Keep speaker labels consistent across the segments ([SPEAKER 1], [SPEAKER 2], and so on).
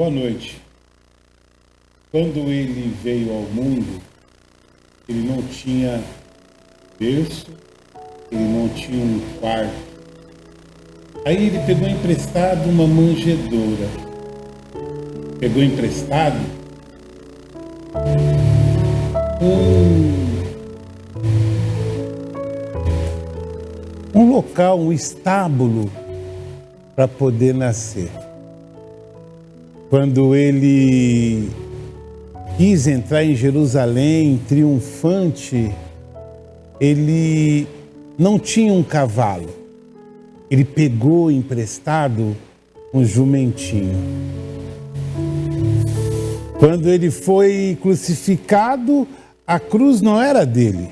[SPEAKER 1] Boa noite. Quando ele veio ao mundo, ele não tinha berço, ele não tinha um quarto. Aí ele pegou emprestado uma manjedoura. Pegou emprestado um local, um estábulo para poder nascer. Quando ele quis entrar em Jerusalém triunfante, ele não tinha um cavalo. Ele pegou emprestado um jumentinho. Quando ele foi crucificado, a cruz não era dele.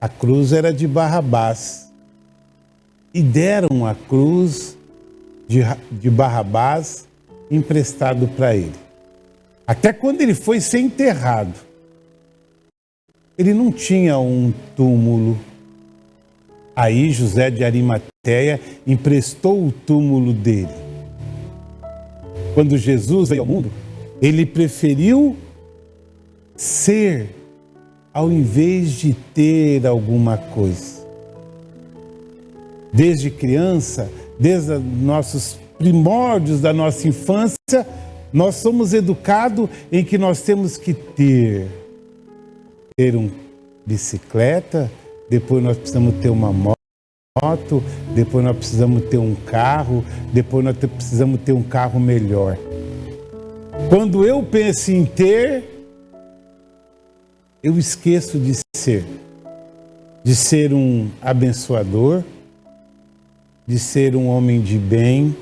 [SPEAKER 1] A cruz era de Barrabás. E deram a cruz de Barrabás emprestado para ele. Até quando ele foi ser enterrado, ele não tinha um túmulo. Aí José de Arimateia emprestou o túmulo dele. Quando Jesus veio ao mundo, ele preferiu ser ao invés de ter alguma coisa. Desde criança, desde os nossos primórdios da nossa infância, nós somos educados em que nós temos que ter uma bicicleta, depois nós precisamos ter uma moto, depois nós precisamos ter um carro, depois nós precisamos ter um carro melhor. Quando eu penso em ter, eu esqueço de ser um abençoador, de ser um homem de bem,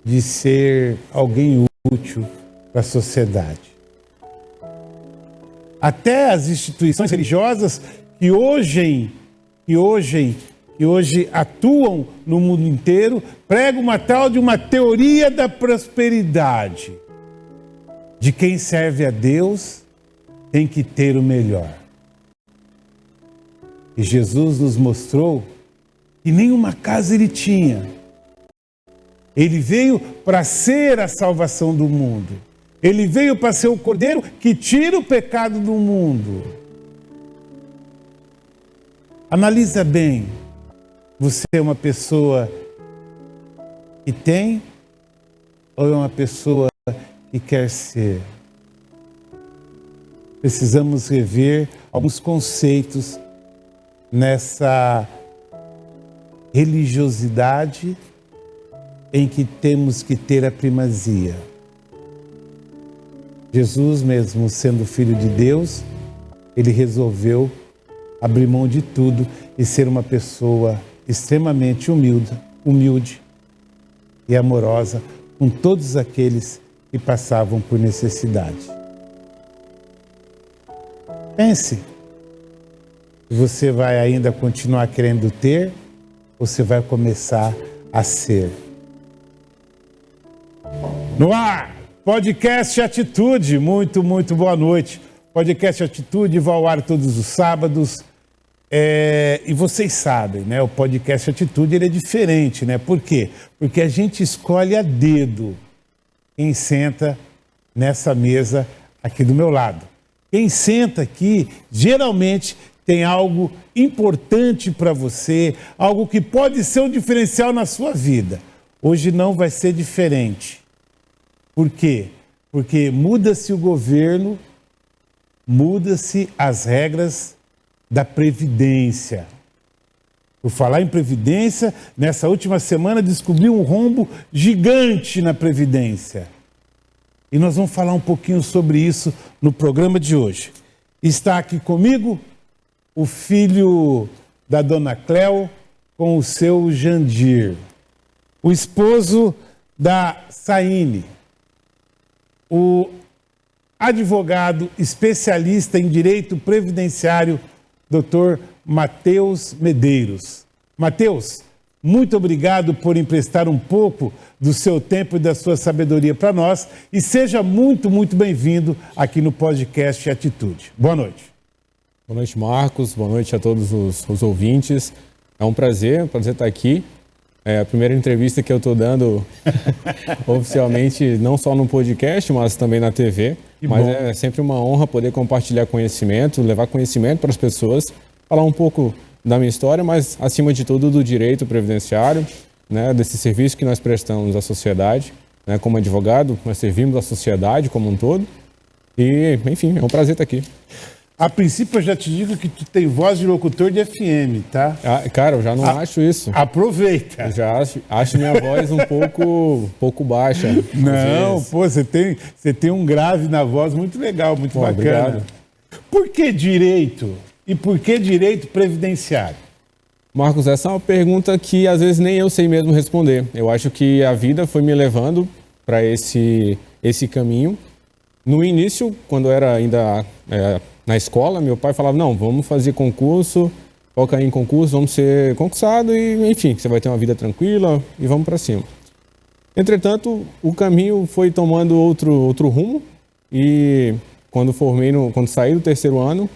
[SPEAKER 1] de ser alguém útil para a sociedade. Até as instituições religiosas que hoje atuam no mundo inteiro pregam uma tal de uma teoria da prosperidade. De quem serve a Deus tem que ter o melhor. E Jesus nos mostrou que nenhuma casa ele tinha. Ele veio para ser a salvação do mundo. Ele veio para ser o Cordeiro que tira o pecado do mundo. Analisa bem. Você é uma pessoa que tem ou é uma pessoa que quer ser? Precisamos rever alguns conceitos nessa religiosidade em que temos que ter a primazia. Jesus, mesmo sendo Filho de Deus, ele resolveu abrir mão de tudo e ser uma pessoa extremamente humilde e amorosa com todos aqueles que passavam por necessidade. Pense, você vai ainda continuar querendo ter ou você vai começar a ser? No ar, podcast Atitude, muito boa noite. Podcast Atitude vai ao ar todos os sábados. E vocês sabem, né? O podcast Atitude ele é diferente, né? Por quê? Porque a gente escolhe a dedo quem senta nessa mesa aqui do meu lado. Quem senta aqui, geralmente, tem algo importante para você, algo que pode ser um diferencial na sua vida. Hoje não vai ser diferente. Por quê? Porque muda-se o governo, muda-se as regras da Previdência. Por falar em Previdência, nessa última semana descobri um rombo gigante na Previdência. E nós vamos falar um pouquinho sobre isso no programa de hoje. Está aqui comigo o filho da dona Cléo com o seu Jandir, o esposo da Saine, o advogado especialista em direito previdenciário, Dr. Matheus Medeiros. Matheus, muito obrigado por emprestar um pouco do seu tempo e da sua sabedoria para nós e seja muito bem-vindo aqui no podcast Atitude. Boa noite.
[SPEAKER 2] Boa noite, Marcos. Boa noite a todos os ouvintes. É um prazer estar aqui. É a primeira entrevista que eu estou dando oficialmente, não só no podcast, mas também na TV. Mas é sempre uma honra poder compartilhar conhecimento, levar conhecimento para as pessoas, falar um pouco da minha história, mas acima de tudo do direito previdenciário, né, desse serviço que nós prestamos à sociedade. Né, como advogado, nós servimos a sociedade como um todo. E, enfim, é um prazer estar aqui.
[SPEAKER 1] A princípio, eu já te digo que tu tem voz de locutor de FM, tá?
[SPEAKER 2] Cara, eu já não acho isso.
[SPEAKER 1] Aproveita.
[SPEAKER 2] Eu já acho minha voz um pouco baixa.
[SPEAKER 1] Não, pô, você tem um grave na voz muito legal, muito bacana.
[SPEAKER 2] Obrigado.
[SPEAKER 1] Por que direito? E por que direito previdenciário?
[SPEAKER 2] Marcos, essa é uma pergunta que às vezes nem eu sei mesmo responder. Eu acho que a vida foi me levando para esse caminho. No início, quando eu era ainda na escola, meu pai falava, não, vamos fazer concurso, foca em concurso, vamos ser concursado e, enfim, você vai ter uma vida tranquila e vamos para cima. Entretanto, o caminho foi tomando outro rumo e quando saí do terceiro ano,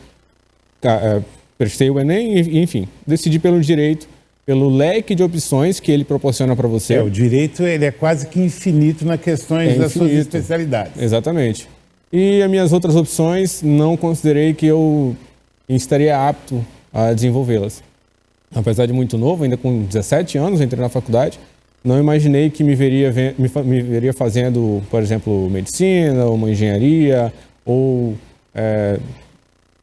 [SPEAKER 2] prestei o Enem e, enfim, decidi pelo direito, pelo leque de opções que ele proporciona para você.
[SPEAKER 1] O direito ele é quase que infinito nas questões das suas especialidades.
[SPEAKER 2] Exatamente. E as minhas outras opções, não considerei que eu estaria apto a desenvolvê-las. Apesar de muito novo, ainda com 17 anos, entrei na faculdade, não imaginei que me veria fazendo, por exemplo, medicina, uma engenharia, ou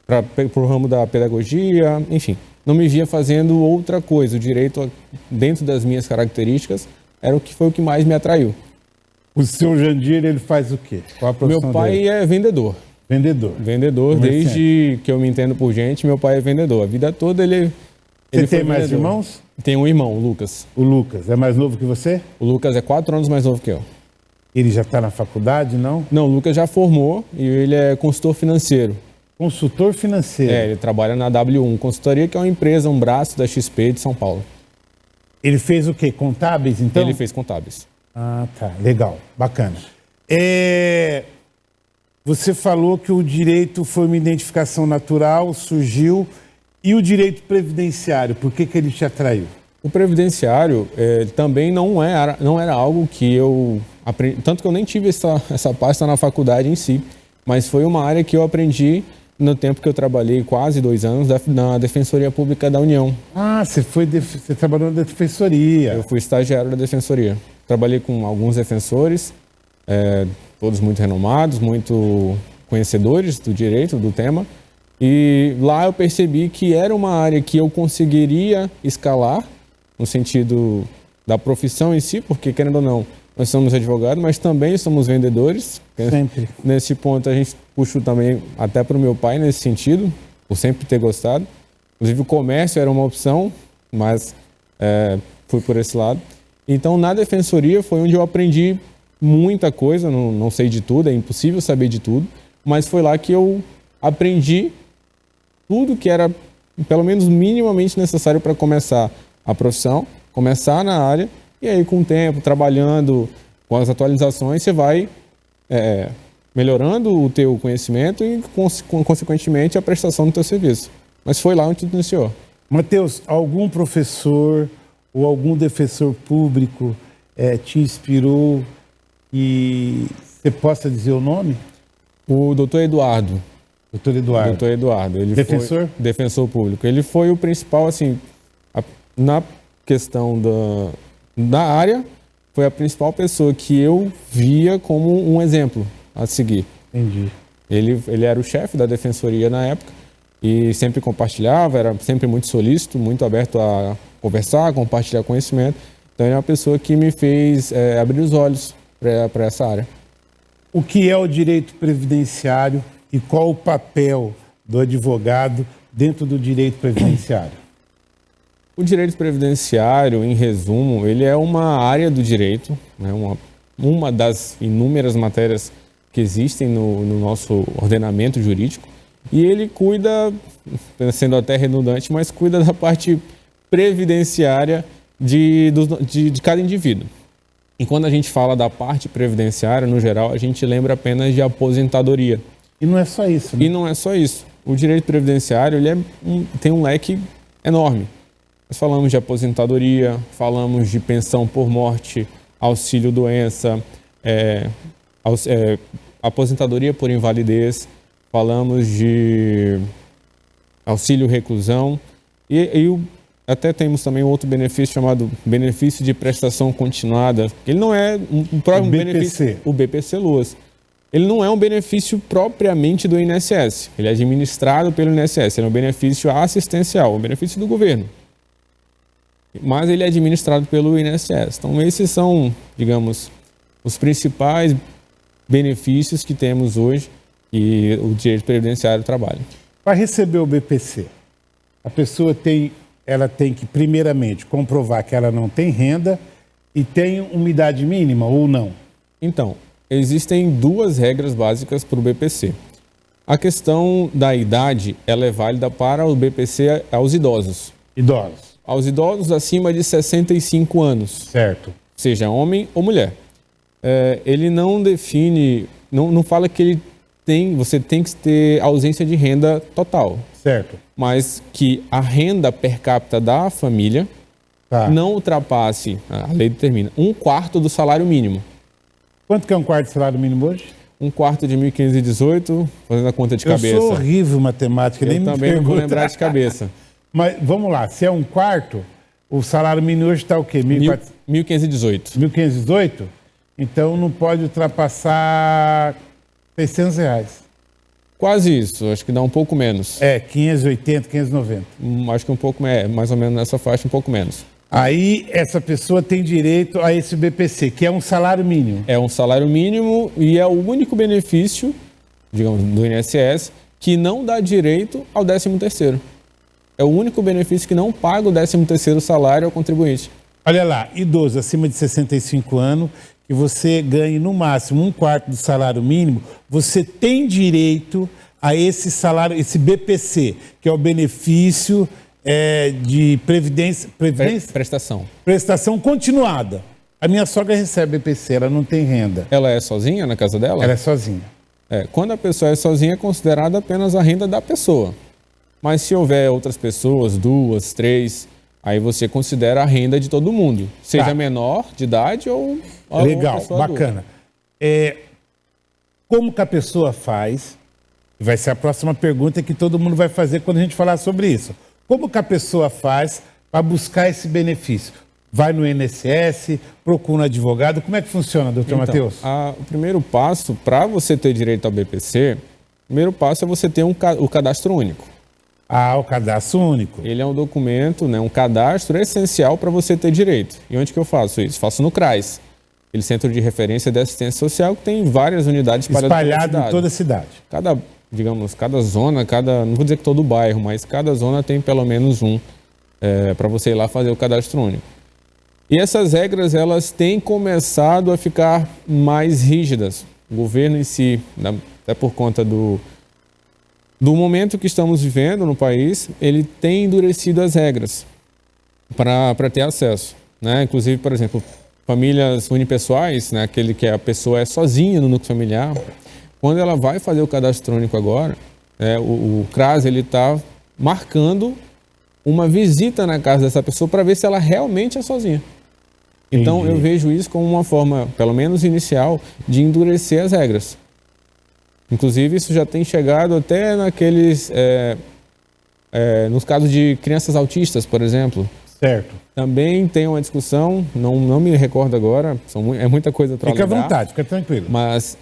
[SPEAKER 2] para o ramo da pedagogia, enfim. Não me via fazendo outra coisa. O direito, dentro das minhas características, foi o que mais me atraiu.
[SPEAKER 1] O seu Jandir, ele faz o quê? Qual a profissão
[SPEAKER 2] Meu pai
[SPEAKER 1] dele?
[SPEAKER 2] é vendedor. Vendedor, desde que eu me entendo por gente, meu pai é vendedor. A vida toda ele
[SPEAKER 1] Você tem
[SPEAKER 2] foi
[SPEAKER 1] mais
[SPEAKER 2] vendedor.
[SPEAKER 1] irmãos?
[SPEAKER 2] Tenho um irmão, o Lucas.
[SPEAKER 1] O Lucas é mais novo que você?
[SPEAKER 2] O Lucas é 4 anos mais novo que eu.
[SPEAKER 1] Ele já está na faculdade, não?
[SPEAKER 2] Não, o Lucas já formou e ele é consultor financeiro.
[SPEAKER 1] Consultor financeiro.
[SPEAKER 2] Ele trabalha na W1 Consultoria, que é uma empresa, um braço da XP de São Paulo.
[SPEAKER 1] Ele fez o quê? Contábeis, então?
[SPEAKER 2] Ele fez contábeis.
[SPEAKER 1] Ah, tá. Legal. Bacana. Você falou que o direito foi uma identificação natural, surgiu. E o direito previdenciário, por que ele te atraiu?
[SPEAKER 2] O previdenciário também não era algo que eu aprendi, tanto que eu nem tive essa pasta na faculdade em si, mas foi uma área que eu aprendi no tempo que eu trabalhei quase 2 anos na Defensoria Pública da União.
[SPEAKER 1] Ah, você trabalhou na Defensoria.
[SPEAKER 2] Eu fui estagiário da Defensoria. Trabalhei com alguns defensores, todos muito renomados, muito conhecedores do direito, do tema. E lá eu percebi que era uma área que eu conseguiria escalar, no sentido da profissão em si, porque, querendo ou não, nós somos advogados, mas também somos vendedores.
[SPEAKER 1] Sempre.
[SPEAKER 2] Nesse ponto, a gente puxou também até para o meu pai nesse sentido, por sempre ter gostado. Inclusive, o comércio era uma opção, mas fui por esse lado. Então, na Defensoria foi onde eu aprendi muita coisa, não sei de tudo, é impossível saber de tudo, mas foi lá que eu aprendi tudo que era, pelo menos, minimamente necessário para começar a profissão, começar na área, e aí, com o tempo, trabalhando com as atualizações, você vai melhorando o teu conhecimento e, consequentemente, a prestação do teu serviço. Mas foi lá onde tudo iniciou.
[SPEAKER 1] Matheus, algum professor ou algum defensor público te inspirou e você possa dizer o nome?
[SPEAKER 2] O doutor Eduardo.
[SPEAKER 1] Doutor Eduardo.
[SPEAKER 2] Doutor Eduardo. Ele
[SPEAKER 1] defensor?
[SPEAKER 2] Foi defensor público. Ele foi o principal, assim, na questão da área, foi a principal pessoa que eu via como um exemplo a seguir.
[SPEAKER 1] Entendi.
[SPEAKER 2] Ele era o chefe da defensoria na época e sempre compartilhava, era sempre muito solícito, muito aberto a conversar, compartilhar conhecimento. Então, ele é uma pessoa que me fez abrir os olhos para essa área.
[SPEAKER 1] O que é o direito previdenciário e qual o papel do advogado dentro do direito previdenciário?
[SPEAKER 2] O direito previdenciário, em resumo, ele é uma área do direito, né, uma das inúmeras matérias que existem no nosso ordenamento jurídico, e ele cuida, sendo até redundante, mas cuida da parte previdenciária de cada indivíduo. E quando a gente fala da parte previdenciária, no geral, a gente lembra apenas de aposentadoria.
[SPEAKER 1] E não é só isso, né?
[SPEAKER 2] E não é só isso. O direito previdenciário ele tem um leque enorme. Nós falamos de aposentadoria, falamos de pensão por morte, auxílio-doença, aposentadoria por invalidez, falamos de auxílio-reclusão e até temos também outro benefício chamado benefício de prestação continuada. Ele não é um próprio benefício, o BPC-Loas. Ele não é um benefício propriamente do INSS. Ele é administrado pelo INSS. Ele é um benefício assistencial, um benefício do governo. Mas ele é administrado pelo INSS. Então, esses são, digamos, os principais benefícios que temos hoje e o direito previdenciário trabalha.
[SPEAKER 1] Para receber o BPC, a pessoa tem que, primeiramente, comprovar que ela não tem renda e tem uma idade mínima ou não?
[SPEAKER 2] Então, existem duas regras básicas para o BPC. A questão da idade, ela é válida para o BPC aos idosos.
[SPEAKER 1] Idosos.
[SPEAKER 2] Aos idosos acima de 65 anos.
[SPEAKER 1] Certo.
[SPEAKER 2] Seja homem ou mulher. Ele não define, não fala que você tem que ter ausência de renda total.
[SPEAKER 1] Certo.
[SPEAKER 2] Mas que a renda per capita da família não ultrapasse, a lei determina, 1/4 do salário mínimo.
[SPEAKER 1] Quanto que é 1/4 do salário mínimo hoje?
[SPEAKER 2] 1/4 de 1.518, fazendo a conta de cabeça.
[SPEAKER 1] Eu sou horrível em matemática, nem me pergunta.
[SPEAKER 2] Eu também não vou lembrar de cabeça.
[SPEAKER 1] Mas vamos lá, se é 1/4, o salário mínimo hoje está o quê?
[SPEAKER 2] 1.518.
[SPEAKER 1] 1.518? Então não pode ultrapassar R$600.
[SPEAKER 2] Quase isso, acho que dá um pouco menos.
[SPEAKER 1] 580, 590.
[SPEAKER 2] Acho que um pouco, mais ou menos nessa faixa, um pouco menos.
[SPEAKER 1] Aí essa pessoa tem direito a esse BPC, que é um salário mínimo.
[SPEAKER 2] É um salário mínimo e é o único benefício, digamos, do INSS, que não dá direito ao 13º. É o único benefício que não paga o 13º salário ao contribuinte.
[SPEAKER 1] Olha lá, idoso acima de 65 anos, que você ganhe no máximo 1/4 do salário mínimo, você tem direito a esse salário, esse BPC, que é o benefício de prestação continuada. A minha sogra recebe BPC, ela não tem renda.
[SPEAKER 2] Ela é sozinha na casa dela?
[SPEAKER 1] Ela é sozinha.
[SPEAKER 2] Quando a pessoa é sozinha, é considerada apenas a renda da pessoa. Mas se houver outras pessoas, 2, 3, aí você considera a renda de todo mundo. Seja menor de idade ou
[SPEAKER 1] legal,
[SPEAKER 2] pessoa
[SPEAKER 1] bacana. Como que a pessoa faz? Vai ser a próxima pergunta que todo mundo vai fazer quando a gente falar sobre isso. Como que a pessoa faz para buscar esse benefício? Vai no INSS, procura um advogado? Como é que funciona, doutor Matheus?
[SPEAKER 2] O primeiro passo para você ter direito ao BPC, o primeiro passo é você ter o cadastro único.
[SPEAKER 1] O cadastro único.
[SPEAKER 2] Ele é um documento, né, um cadastro essencial para você ter direito. E onde que eu faço isso? Faço no CRAS, aquele Centro de Referência de Assistência Social, que tem várias unidades
[SPEAKER 1] espalhado em toda a cidade.
[SPEAKER 2] Cada zona, não vou dizer que todo bairro, mas cada zona tem pelo menos um para você ir lá fazer o cadastro único. E essas regras, elas têm começado a ficar mais rígidas. O governo em si, até por conta do momento que estamos vivendo no país, ele tem endurecido as regras para ter acesso, né? Inclusive, por exemplo, famílias unipessoais, né? Aquele que a pessoa é sozinha no núcleo familiar, quando ela vai fazer o cadastro único agora, o CRAS está marcando uma visita na casa dessa pessoa para ver se ela realmente é sozinha. Então,
[SPEAKER 1] Entendi.
[SPEAKER 2] eu vejo isso como uma forma, pelo menos inicial, de endurecer as regras. Inclusive, isso já tem chegado até nos casos de crianças autistas, por exemplo.
[SPEAKER 1] Certo.
[SPEAKER 2] Também tem uma discussão, não me recordo agora, é muita coisa para
[SPEAKER 1] Fica à vontade, fica tranquilo.
[SPEAKER 2] Mas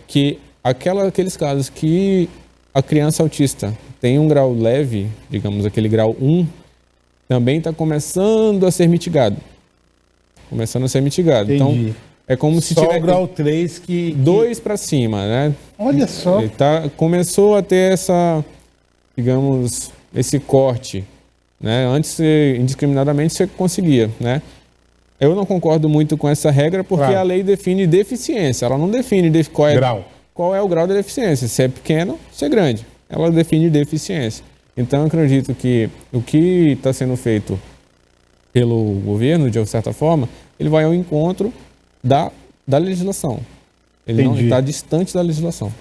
[SPEAKER 2] que aqueles casos que a criança autista tem um grau leve, digamos aquele grau 1, também está começando a ser mitigado.
[SPEAKER 1] Entendi.
[SPEAKER 2] Então, é como se
[SPEAKER 1] só
[SPEAKER 2] tiver
[SPEAKER 1] o grau 3 que
[SPEAKER 2] 2 para cima, né?
[SPEAKER 1] Olha só.
[SPEAKER 2] Começou a ter esse corte, né? Antes, indiscriminadamente, você conseguia, né? Eu não concordo muito com essa regra porque a lei define deficiência. Ela não define qual é o grau da deficiência. Se é pequeno, se é grande. Ela define deficiência. Então, eu acredito que o que está sendo feito pelo governo, de certa forma, ele vai ao encontro da legislação. Ele não está distante da legislação.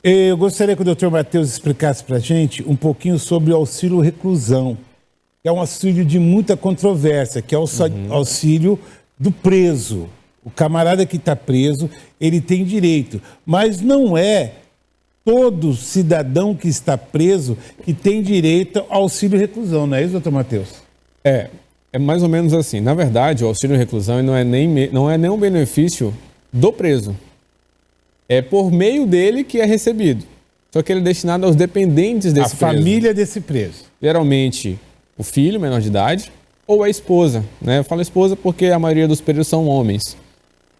[SPEAKER 1] Eu gostaria que o doutor Matheus explicasse para a gente um pouquinho sobre o auxílio reclusão. que é um auxílio de muita controvérsia, que é o auxílio do preso. O camarada que está preso, ele tem direito, mas não é todo cidadão que está preso que tem direito ao auxílio reclusão, não é isso, doutor Matheus?
[SPEAKER 2] É mais ou menos assim. Na verdade, o auxílio reclusão não é nem um benefício do preso. É por meio dele que é recebido. Só que ele é destinado aos dependentes desse preso.
[SPEAKER 1] A família desse preso.
[SPEAKER 2] Geralmente, o filho, menor de idade, ou a esposa, né? Eu falo esposa porque a maioria dos presos são homens.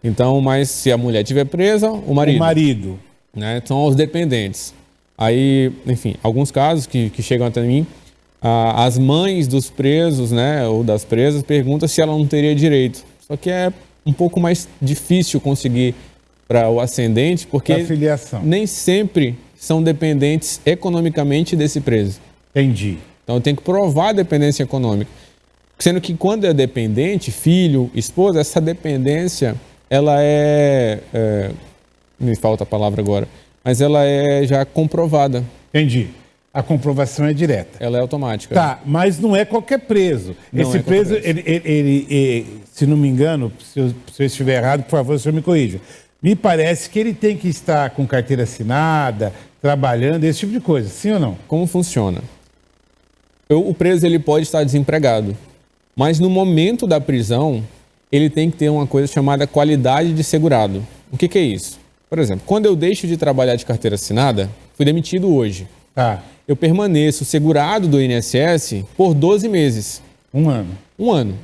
[SPEAKER 2] Então, mas se a mulher estiver presa, o marido.
[SPEAKER 1] O marido.
[SPEAKER 2] Né? São os dependentes. Aí, enfim, alguns casos que chegam até mim, as mães dos presos, né, ou das presas, perguntam se ela não teria direito. Só que é um pouco mais difícil conseguir para o ascendente, porque nem sempre são dependentes economicamente desse preso.
[SPEAKER 1] Entendi.
[SPEAKER 2] Então tem que provar a dependência econômica. Sendo que quando é dependente, filho, esposa, essa dependência, ela me falta a palavra agora, mas ela é já comprovada.
[SPEAKER 1] Entendi. A comprovação é direta.
[SPEAKER 2] Ela é automática.
[SPEAKER 1] Tá, mas não é qualquer preso. Esse preso, ele, se não me engano, se eu estiver errado, por favor, o senhor me corrija. Me parece que ele tem que estar com carteira assinada, trabalhando, esse tipo de coisa, sim ou não?
[SPEAKER 2] Como funciona? O preso ele pode estar desempregado, mas no momento da prisão, ele tem que ter uma coisa chamada qualidade de segurado. O que é isso? Por exemplo, quando eu deixo de trabalhar de carteira assinada, fui demitido hoje.
[SPEAKER 1] Tá.
[SPEAKER 2] Eu permaneço segurado do INSS por 12 meses.
[SPEAKER 1] Um ano.
[SPEAKER 2] Um ano.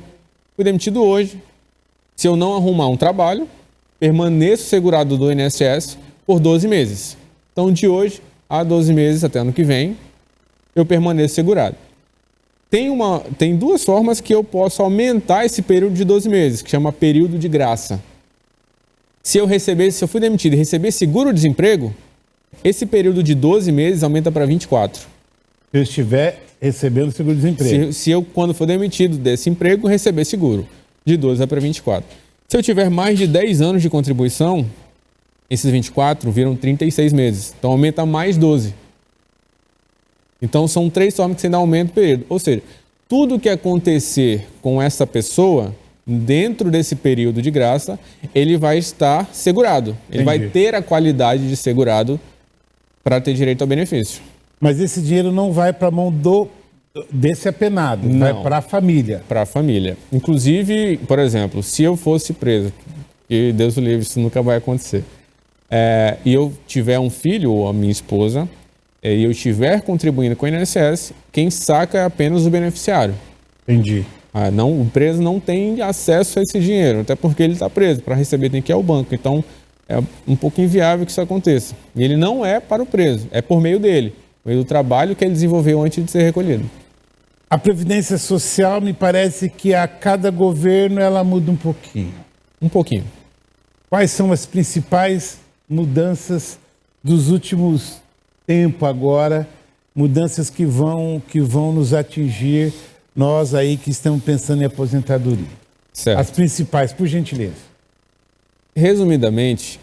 [SPEAKER 2] Fui demitido hoje. Se eu não arrumar um trabalho, permaneço segurado do INSS por 12 meses. Então, de hoje a 12 meses, até ano que vem, eu permaneço segurado. Tem duas formas que eu posso aumentar esse período de 12 meses, que chama período de graça. Se eu fui demitido e receber seguro-desemprego, esse período de 12 meses aumenta para 24. Se
[SPEAKER 1] eu estiver recebendo seguro-desemprego.
[SPEAKER 2] Se eu, quando for demitido desse emprego, receber seguro, de 12 para 24. Se eu tiver mais de 10 anos de contribuição, esses 24 viram 36 meses. Então aumenta mais 12. Então são 3 formas que você dá aumento do período. Ou seja, tudo que acontecer com essa pessoa, dentro desse período de graça, ele vai estar segurado. Ele vai ter a qualidade de segurado para ter direito ao benefício.
[SPEAKER 1] Mas esse dinheiro não vai para a mão desse apenado, não, vai para a família.
[SPEAKER 2] Para a família. Inclusive, por exemplo, se eu fosse preso, que Deus o livre, isso nunca vai acontecer, e eu tiver um filho ou a minha esposa, e eu estiver contribuindo com o INSS, quem saca é apenas o beneficiário.
[SPEAKER 1] Entendi.
[SPEAKER 2] O preso não tem acesso a esse dinheiro, até porque ele está preso. Para receber tem que ir ao banco. Então, é um pouco inviável que isso aconteça. E ele não é para o preso, é por meio dele, por meio do trabalho que ele desenvolveu antes de ser recolhido.
[SPEAKER 1] A Previdência Social, me parece que a cada governo ela muda um pouquinho.
[SPEAKER 2] Um pouquinho.
[SPEAKER 1] Quais são as principais mudanças dos últimos tempos agora, mudanças que vão nos atingir, nós aí que estamos pensando em aposentadoria?
[SPEAKER 2] Certo.
[SPEAKER 1] As principais, por gentileza.
[SPEAKER 2] Resumidamente,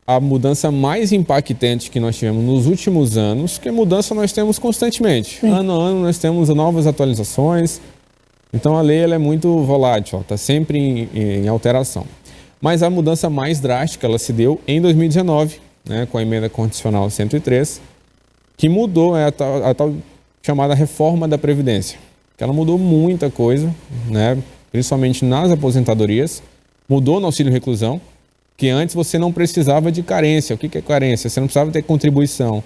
[SPEAKER 2] a mudança mais impactante que nós tivemos nos últimos anos, que mudança nós temos constantemente. Sim. Ano a ano nós temos novas atualizações, então a lei ela é muito volátil, está sempre em alteração. Mas a mudança mais drástica ela se deu em 2019, né, com a emenda constitucional 103, que mudou a tal chamada reforma da Previdência. Que ela mudou muita coisa, né, principalmente nas aposentadorias, mudou no auxílio reclusão, que antes você não precisava de carência. O que é carência? Você não precisava ter contribuição.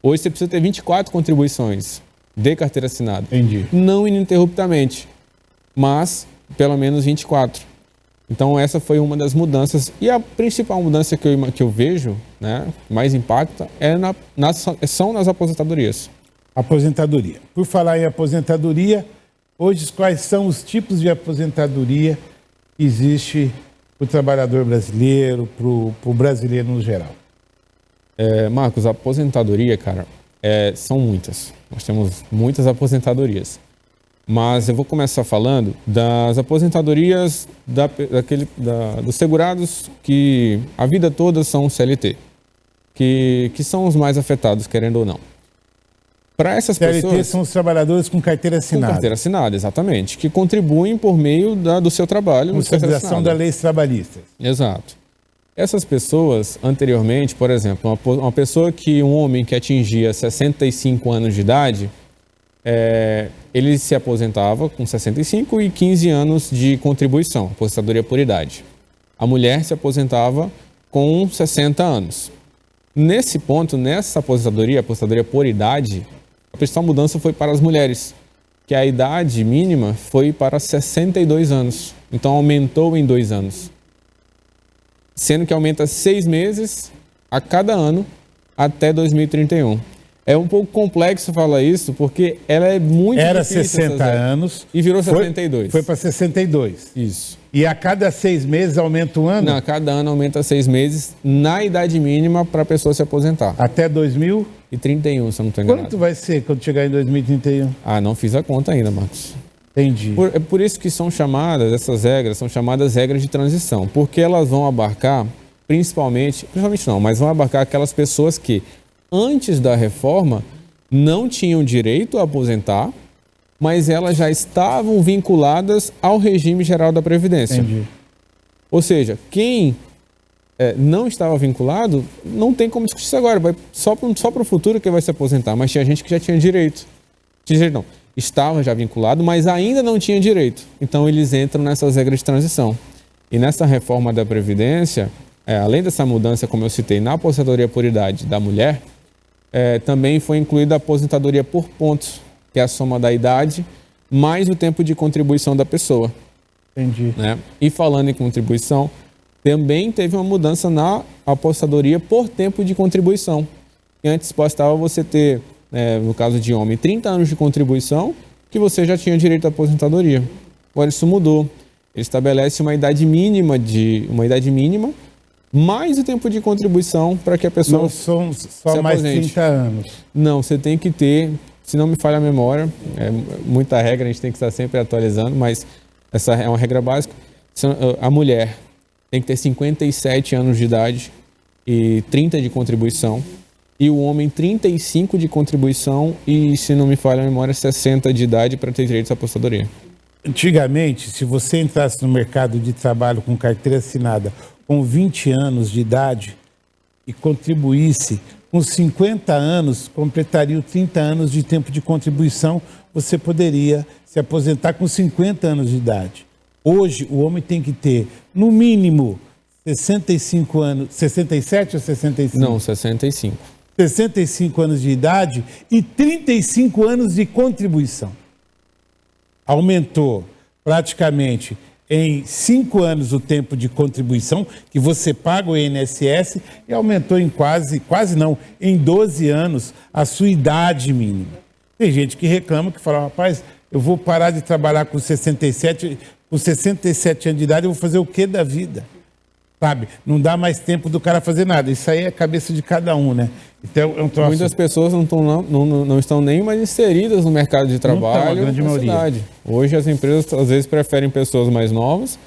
[SPEAKER 2] Hoje você precisa ter 24 contribuições de carteira assinada.
[SPEAKER 1] Entendi.
[SPEAKER 2] Não ininterruptamente, mas pelo menos 24. Então essa foi uma das mudanças. E a principal mudança que eu vejo, né, mais impacta, são nas aposentadorias.
[SPEAKER 1] Aposentadoria. Por falar em aposentadoria, hoje quais são os tipos de aposentadoria que existe para o trabalhador brasileiro, para o brasileiro no geral?
[SPEAKER 2] Marcos, a aposentadoria, cara, são muitas. Nós temos muitas aposentadorias. Mas eu vou começar falando das aposentadorias dos segurados que a vida toda são CLT, que são os mais afetados, querendo ou não. Para essas
[SPEAKER 1] CLT
[SPEAKER 2] pessoas...
[SPEAKER 1] são os trabalhadores com carteira assinada.
[SPEAKER 2] Com carteira assinada, exatamente. Que contribuem por meio do seu trabalho.
[SPEAKER 1] Consolidação das leis trabalhistas.
[SPEAKER 2] Exato. Essas pessoas, anteriormente, por exemplo, um homem que atingia 65 anos de idade, ele se aposentava com 65 e 15 anos de contribuição, aposentadoria por idade. A mulher se aposentava com 60 anos. Nesse ponto, nessa aposentadoria por idade, a principal mudança foi para as mulheres, que a idade mínima foi para 62 anos. Então, aumentou em 2 anos. Sendo que aumenta 6 meses a cada ano até 2031. É um pouco complexo falar isso, porque ela é muito
[SPEAKER 1] Era
[SPEAKER 2] difícil.
[SPEAKER 1] 60 anos.
[SPEAKER 2] E virou 62.
[SPEAKER 1] Foi para 62.
[SPEAKER 2] Isso.
[SPEAKER 1] E a cada 6 meses aumenta um ano?
[SPEAKER 2] Não, a cada ano aumenta 6 meses na idade mínima para a pessoa se aposentar.
[SPEAKER 1] Até 2031,
[SPEAKER 2] se eu não estou enganado.
[SPEAKER 1] Quanto vai ser quando chegar em 2031?
[SPEAKER 2] Ah, não fiz a conta ainda, Marcos.
[SPEAKER 1] Entendi.
[SPEAKER 2] É por isso que essas regras são chamadas regras de transição, porque elas vão abarcar, principalmente não, mas vão abarcar aquelas pessoas que, antes da reforma, não tinham direito a aposentar, mas elas já estavam vinculadas ao regime geral da Previdência.
[SPEAKER 1] Entendi.
[SPEAKER 2] Ou seja, quem não estava vinculado, não tem como discutir isso agora, vai só para o futuro que vai se aposentar, mas tinha gente que já tinha direito. Estava já vinculado, mas ainda não tinha direito. Então, eles entram nessas regras de transição. E nessa reforma da Previdência, além dessa mudança, como eu citei, na aposentadoria por idade da mulher, também foi incluída a aposentadoria por pontos, que é a soma da idade mais o tempo de contribuição da pessoa.
[SPEAKER 1] Entendi.
[SPEAKER 2] Né? E falando em contribuição, também teve uma mudança na aposentadoria por tempo de contribuição. E antes bastava você ter, no caso de homem, 30 anos de contribuição, que você já tinha direito à aposentadoria. Agora isso mudou. Ele estabelece uma idade mínima mais o tempo de contribuição para que a pessoa
[SPEAKER 1] não são só mais 30 anos.
[SPEAKER 2] Não, você tem que ter, se não me falha a memória, muita regra, a gente tem que estar sempre atualizando, mas essa é uma regra básica. A mulher tem que ter 57 anos de idade e 30 de contribuição, e o homem 35 de contribuição e, se não me falha a memória, 60 de idade para ter direito à aposentadoria.
[SPEAKER 1] Antigamente, se você entrasse no mercado de trabalho com carteira assinada com 20 anos de idade e contribuísse com 50 anos, completaria 30 anos de tempo de contribuição, você poderia se aposentar com 50 anos de idade. Hoje, o homem tem que ter, no mínimo, 65 anos, 67 ou 65?
[SPEAKER 2] Não, 65.
[SPEAKER 1] 65 anos de idade e 35 anos de contribuição. Aumentou praticamente em 5 anos o tempo de contribuição que você paga o INSS e aumentou em em 12 anos a sua idade mínima. Tem gente que reclama, que fala, rapaz, eu vou parar de trabalhar com 67 anos de idade, eu vou fazer o quê da vida? Sabe? Não dá mais tempo do cara fazer nada. Isso aí é a cabeça de cada um, né? Então,
[SPEAKER 2] muitas pessoas não estão nem mais inseridas no mercado de trabalho.
[SPEAKER 1] A grande maioria.
[SPEAKER 2] Hoje as empresas às vezes preferem pessoas mais novas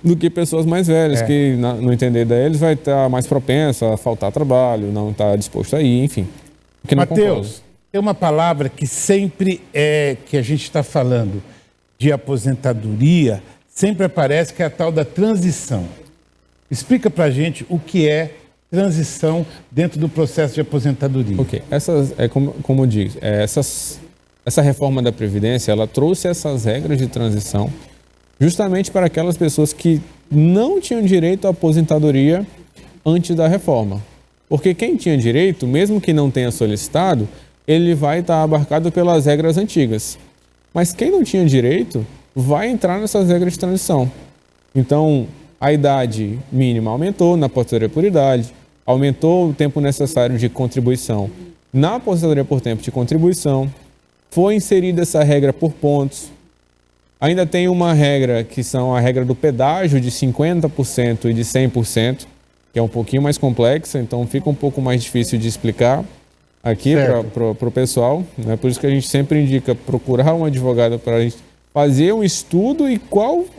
[SPEAKER 2] do que pessoas mais velhas, que no entender deles vai estar mais propenso a faltar trabalho, não estar disposto a ir, enfim.
[SPEAKER 1] Matheus, tem uma palavra que sempre que a gente está falando de aposentadoria, sempre aparece, que é a tal da transição. Explica pra gente o que é transição dentro do processo de aposentadoria.
[SPEAKER 2] Ok, como eu digo, essa reforma da Previdência, ela trouxe essas regras de transição justamente para aquelas pessoas que não tinham direito à aposentadoria antes da reforma. Porque quem tinha direito, mesmo que não tenha solicitado, ele vai estar abarcado pelas regras antigas. Mas quem não tinha direito vai entrar nessas regras de transição. Então, a idade mínima aumentou na aposentadoria por idade, aumentou o tempo necessário de contribuição na aposentadoria por tempo de contribuição, foi inserida essa regra por pontos. Ainda tem uma regra que são a regra do pedágio de 50% e de 100%, que é um pouquinho mais complexa, então fica um pouco mais difícil de explicar aqui para o pessoal. Né? Por isso que a gente sempre indica procurar um advogado para a gente fazer um estudo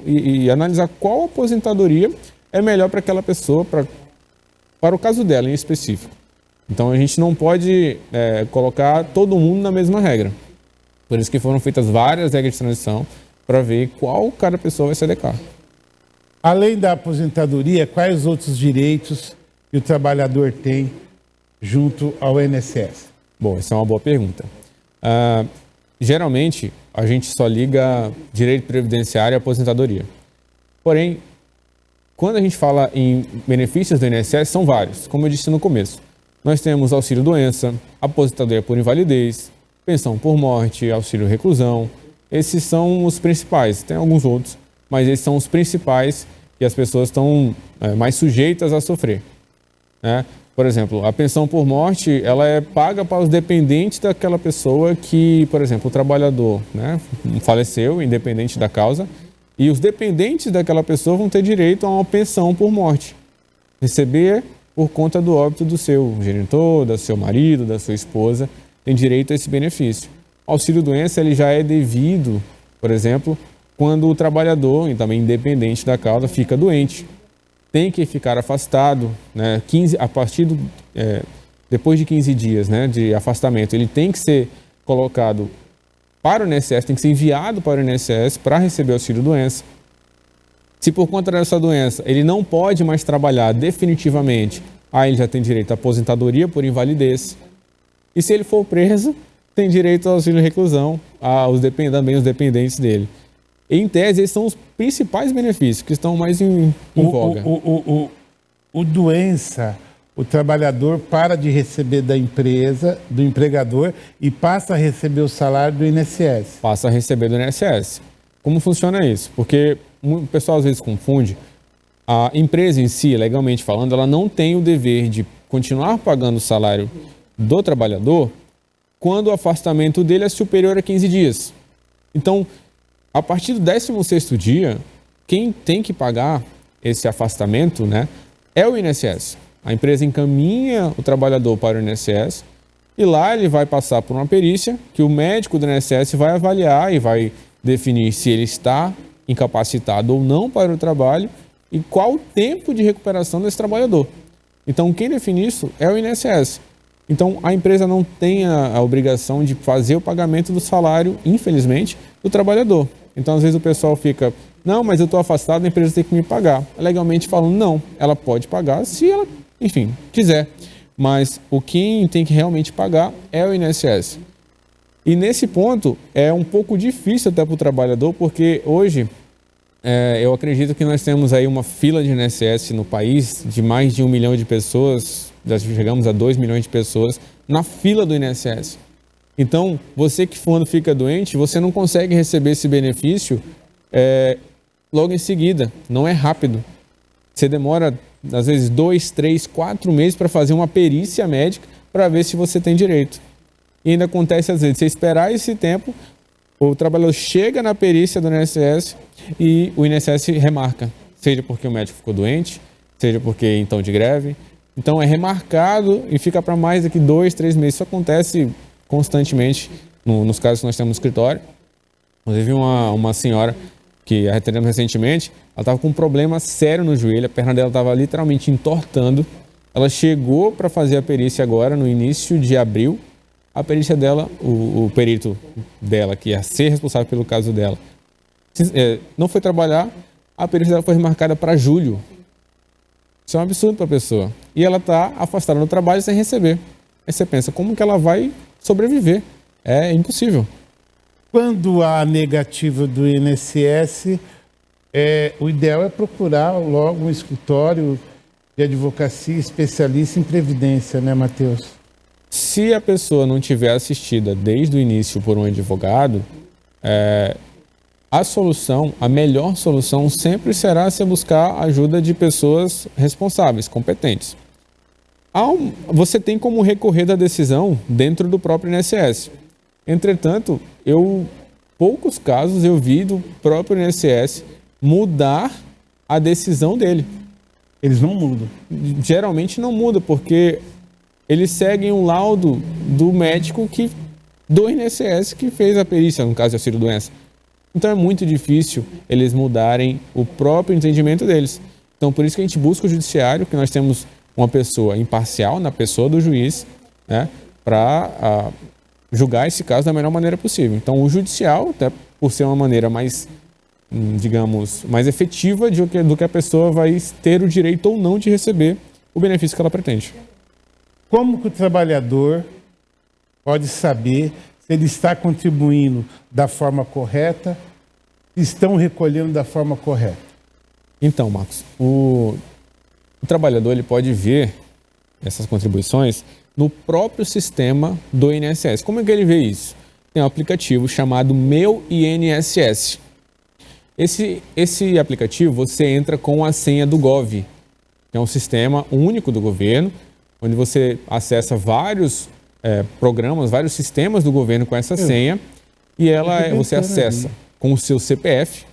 [SPEAKER 2] e analisar qual aposentadoria é melhor para aquela pessoa, para o caso dela em específico. Então a gente não pode colocar todo mundo na mesma regra. Por isso que foram feitas várias regras de transição para ver qual cada pessoa vai se adequar.
[SPEAKER 1] Além da aposentadoria, quais outros direitos que o trabalhador tem junto ao INSS?
[SPEAKER 2] Bom, essa é uma boa pergunta. Geralmente, a gente só liga direito previdenciário e aposentadoria. Porém, quando a gente fala em benefícios do INSS, são vários, como eu disse no começo. Nós temos auxílio-doença, aposentadoria por invalidez, pensão por morte, auxílio-reclusão. Esses são os principais. Tem alguns outros, mas esses são os principais que as pessoas estão mais sujeitas a sofrer, né? Por exemplo, a pensão por morte, ela é paga para os dependentes daquela pessoa que, por exemplo, o trabalhador, né, faleceu, independente da causa, e os dependentes daquela pessoa vão ter direito a uma pensão por morte. Receber por conta do óbito do seu genitor, do seu marido, da sua esposa, tem direito a esse benefício. O auxílio-doença, ele já é devido, por exemplo, quando o trabalhador, e também independente da causa, fica doente. Tem que ficar afastado, né, depois de 15 dias, né, de afastamento. Ele tem que ser colocado para o INSS, tem que ser enviado para o INSS para receber auxílio-doença. Se por conta dessa doença ele não pode mais trabalhar definitivamente, aí ele já tem direito à aposentadoria por invalidez. E se ele for preso, tem direito ao auxílio-reclusão, também os dependentes dele. Em tese, esses são os principais benefícios que estão mais em voga.
[SPEAKER 1] O doença, o trabalhador para de receber da empresa, do empregador, e passa a receber o salário do INSS.
[SPEAKER 2] Passa a receber do INSS. Como funciona isso? Porque o pessoal às vezes confunde. A empresa em si, legalmente falando, ela não tem o dever de continuar pagando o salário do trabalhador quando o afastamento dele é superior a 15 dias. Então, a partir do 16º dia, quem tem que pagar esse afastamento, né, é o INSS. A empresa encaminha o trabalhador para o INSS e lá ele vai passar por uma perícia que o médico do INSS vai avaliar e vai definir se ele está incapacitado ou não para o trabalho e qual o tempo de recuperação desse trabalhador. Então, quem define isso é o INSS. Então, a empresa não tem a obrigação de fazer o pagamento do salário, infelizmente, do trabalhador. Então, às vezes o pessoal fica, não, mas eu estou afastado, a empresa tem que me pagar. Legalmente falando, não, ela pode pagar se ela, enfim, quiser. Mas quem tem que realmente pagar é o INSS. E nesse ponto, é um pouco difícil até para o trabalhador, porque hoje, eu acredito que nós temos aí uma fila de INSS no país de mais de 1 milhão de pessoas, já chegamos a 2 milhões de pessoas na fila do INSS. Então, você que quando fica doente, você não consegue receber esse benefício logo em seguida, não é rápido. Você demora, às vezes, 2, 3, 4 meses para fazer uma perícia médica para ver se você tem direito. E ainda acontece, às vezes, você esperar esse tempo, o trabalhador chega na perícia do INSS e o INSS remarca, seja porque o médico ficou doente, seja porque então de greve. Então é remarcado e fica para mais daqui 2, 3 meses. Isso acontece constantemente nos casos que nós temos no escritório. Inclusive uma senhora que atendemos recentemente, ela estava com um problema sério no joelho, a perna dela estava literalmente entortando. Ela chegou para fazer a perícia agora, no início de abril. A perícia dela, o perito dela, que ia ser responsável pelo caso dela, não foi trabalhar, a perícia dela foi remarcada para julho. Isso é um absurdo para a pessoa. E ela está afastada do trabalho sem receber. Aí você pensa, como que ela vai sobreviver? É impossível.
[SPEAKER 1] Quando há negativa do INSS, o ideal é procurar logo um escritório de advocacia especialista em previdência, né, Matheus?
[SPEAKER 2] Se a pessoa não tiver assistida desde o início por um advogado, a melhor solução sempre será você buscar a ajuda de pessoas responsáveis, competentes. Você tem como recorrer da decisão dentro do próprio INSS. Entretanto, poucos casos eu vi do próprio INSS mudar a decisão dele.
[SPEAKER 1] Eles não mudam?
[SPEAKER 2] Geralmente não muda, porque eles seguem um laudo do médico do INSS que fez a perícia, no caso de auxílio-doença. Então é muito difícil eles mudarem o próprio entendimento deles. Então por isso que a gente busca o judiciário, que nós temos uma pessoa imparcial na pessoa do juiz, né, para julgar esse caso da melhor maneira possível. Então, o judicial, até por ser uma maneira mais, digamos, mais efetiva do que a pessoa vai ter o direito ou não de receber o benefício que ela pretende.
[SPEAKER 1] Como que o trabalhador pode saber se ele está contribuindo da forma correta, se estão recolhendo da forma correta?
[SPEAKER 2] Então, Marcos, o trabalhador ele pode ver essas contribuições no próprio sistema do INSS. Como é que ele vê isso? Tem um aplicativo chamado Meu INSS. Esse aplicativo você entra com a senha do Gov, que é um sistema único do governo, onde você acessa vários programas, vários sistemas do governo com essa senha, e você acessa com o seu CPF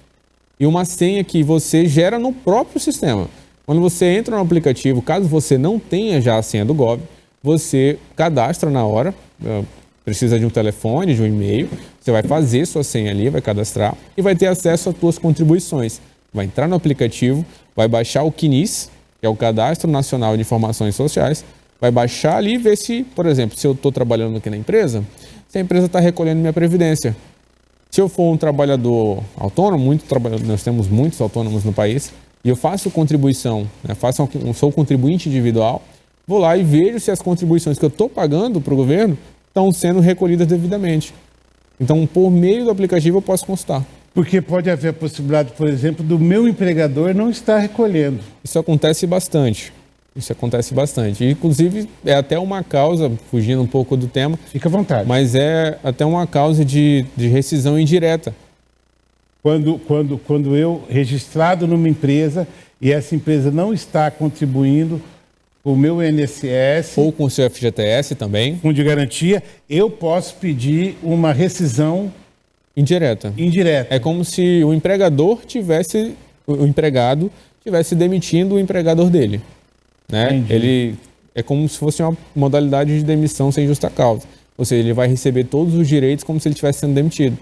[SPEAKER 2] e uma senha que você gera no próprio sistema. Quando você entra no aplicativo, caso você não tenha já a senha do Gov, você cadastra na hora, precisa de um telefone, de um e-mail, você vai fazer sua senha ali, vai cadastrar e vai ter acesso às suas contribuições. Vai entrar no aplicativo, vai baixar o CNIS, que é o Cadastro Nacional de Informações Sociais, vai baixar ali e ver se, por exemplo, se eu estou trabalhando aqui na empresa, se a empresa está recolhendo minha previdência. Se eu for um trabalhador autônomo, nós temos muitos autônomos no país, e eu faço contribuição, né, sou contribuinte individual, vou lá e vejo se as contribuições que eu estou pagando para o governo estão sendo recolhidas devidamente. Então, por meio do aplicativo, eu posso consultar.
[SPEAKER 1] Porque pode haver a possibilidade, por exemplo, do meu empregador não estar recolhendo.
[SPEAKER 2] Isso acontece bastante. Inclusive, é até uma causa, fugindo um pouco do tema.
[SPEAKER 1] Fica à vontade.
[SPEAKER 2] Mas é até uma causa de rescisão indireta.
[SPEAKER 1] Quando eu, registrado numa empresa, e essa empresa não está contribuindo o meu INSS...
[SPEAKER 2] Ou com o seu FGTS também.
[SPEAKER 1] Fundo de garantia, eu posso pedir uma rescisão...
[SPEAKER 2] Indireta.
[SPEAKER 1] Indireta.
[SPEAKER 2] É como se o empregado estivesse demitindo o empregador dele. Né? É como se fosse uma modalidade de demissão sem justa causa. Ou seja, ele vai receber todos os direitos como se ele estivesse sendo demitido.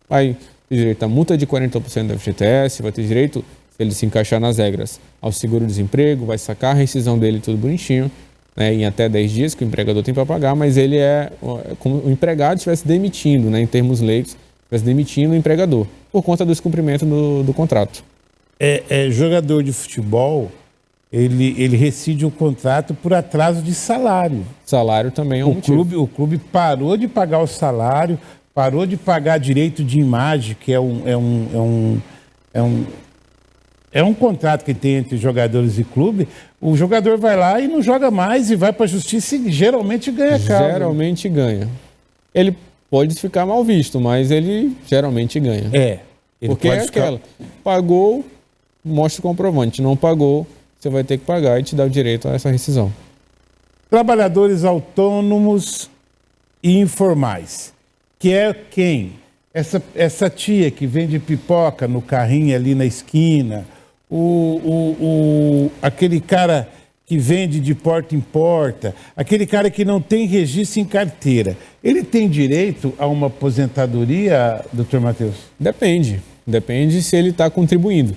[SPEAKER 2] Vai ter direito à multa de 40% do FGTS, vai ter direito, se ele se encaixar nas regras, ao seguro-desemprego, vai sacar a rescisão dele tudo bonitinho, né, em até 10 dias que o empregador tem para pagar, mas ele é como o empregado estivesse demitindo, né, em termos leigos, estivesse demitindo o empregador, por conta do descumprimento do contrato.
[SPEAKER 1] Jogador de futebol, ele rescinde um contrato por atraso de salário.
[SPEAKER 2] Salário também é um motivo.
[SPEAKER 1] O clube parou de pagar o salário, parou de pagar direito de imagem, que é um contrato que tem entre jogadores e clube. O jogador vai lá e não joga mais e vai para a justiça e geralmente ganha causa.
[SPEAKER 2] Geralmente ganha. Ele pode ficar mal visto, mas ele geralmente ganha. Porque é aquela. Pagou, mostra o comprovante. Não pagou, você vai ter que pagar e te dá o direito a essa rescisão.
[SPEAKER 1] Trabalhadores autônomos e informais, que é quem? Essa tia que vende pipoca no carrinho ali na esquina, aquele cara que vende de porta em porta, aquele cara que não tem registro em carteira, ele tem direito a uma aposentadoria, doutor Matheus?
[SPEAKER 2] Depende se ele está contribuindo.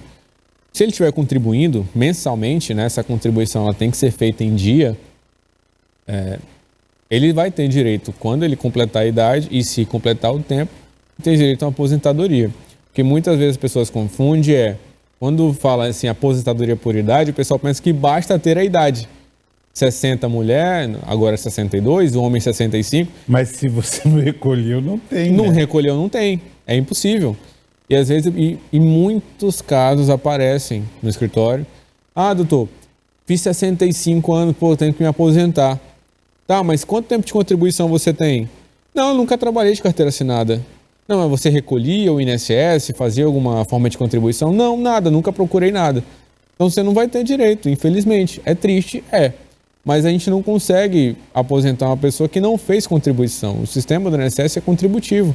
[SPEAKER 2] Se ele estiver contribuindo mensalmente, né, essa contribuição ela tem que ser feita em dia, ele vai ter direito, quando ele completar a idade e se completar o tempo, ter direito a uma aposentadoria. Porque muitas vezes as pessoas confundem, quando fala assim, aposentadoria por idade, o pessoal pensa que basta ter a idade. 60 mulher, agora 62, o homem 65.
[SPEAKER 1] Mas se você não recolheu, não tem.
[SPEAKER 2] Não recolheu, não tem. É impossível. E às vezes, em muitos casos aparecem no escritório. Ah, doutor, fiz 65 anos, tenho que me aposentar. Tá, mas quanto tempo de contribuição você tem? Não, eu nunca trabalhei de carteira assinada. Não, mas você recolhia o INSS, fazia alguma forma de contribuição? Não, nada, nunca procurei nada. Então você não vai ter direito, infelizmente. É triste? Mas a gente não consegue aposentar uma pessoa que não fez contribuição. O sistema do INSS é contributivo.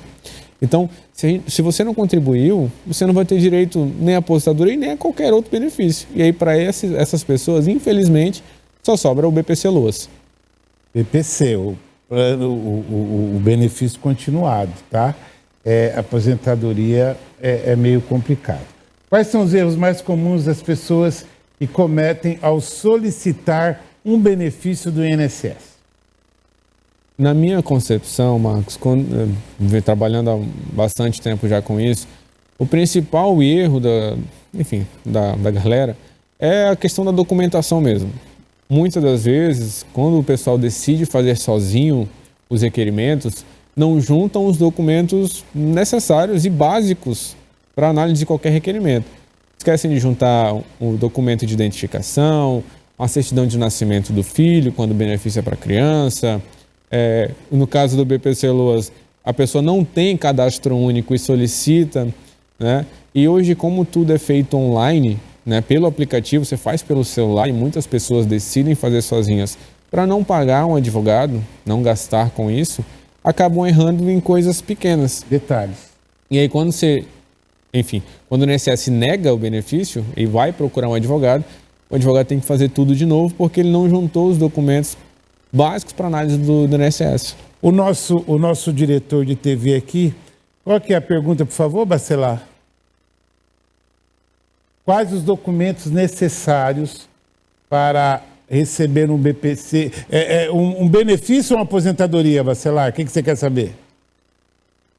[SPEAKER 2] Então, se você não contribuiu, você não vai ter direito nem à aposentadoria e nem a qualquer outro benefício. E aí, para essas pessoas, infelizmente, só sobra o BPC-Loas.
[SPEAKER 1] BPC, o benefício continuado, tá? Aposentadoria é meio complicado. Quais são os erros mais comuns das pessoas que cometem ao solicitar um benefício do INSS?
[SPEAKER 2] Na minha concepção, Marcos, quando eu venho trabalhando há bastante tempo já com isso, o principal erro da galera é a questão da documentação mesmo. Muitas das vezes, quando o pessoal decide fazer sozinho os requerimentos, não juntam os documentos necessários e básicos para análise de qualquer requerimento. Esquecem de juntar o documento de identificação, a certidão de nascimento do filho, quando o benefício é para criança. No caso do BPC Loas, a pessoa não tem cadastro único e solicita, né? E hoje, como tudo é feito online, né, pelo aplicativo, você faz pelo celular e muitas pessoas decidem fazer sozinhas para não pagar um advogado, não gastar com isso, acabam errando em coisas pequenas.
[SPEAKER 1] Detalhes.
[SPEAKER 2] E aí quando quando o INSS nega o benefício e vai procurar um advogado, o advogado tem que fazer tudo de novo porque ele não juntou os documentos básicos para análise do INSS.
[SPEAKER 1] O nosso diretor de TV aqui, qual que é a pergunta, por favor, Bacelar? Quais os documentos necessários para receber um BPC, um benefício ou uma aposentadoria, Bacelar? O que você quer saber?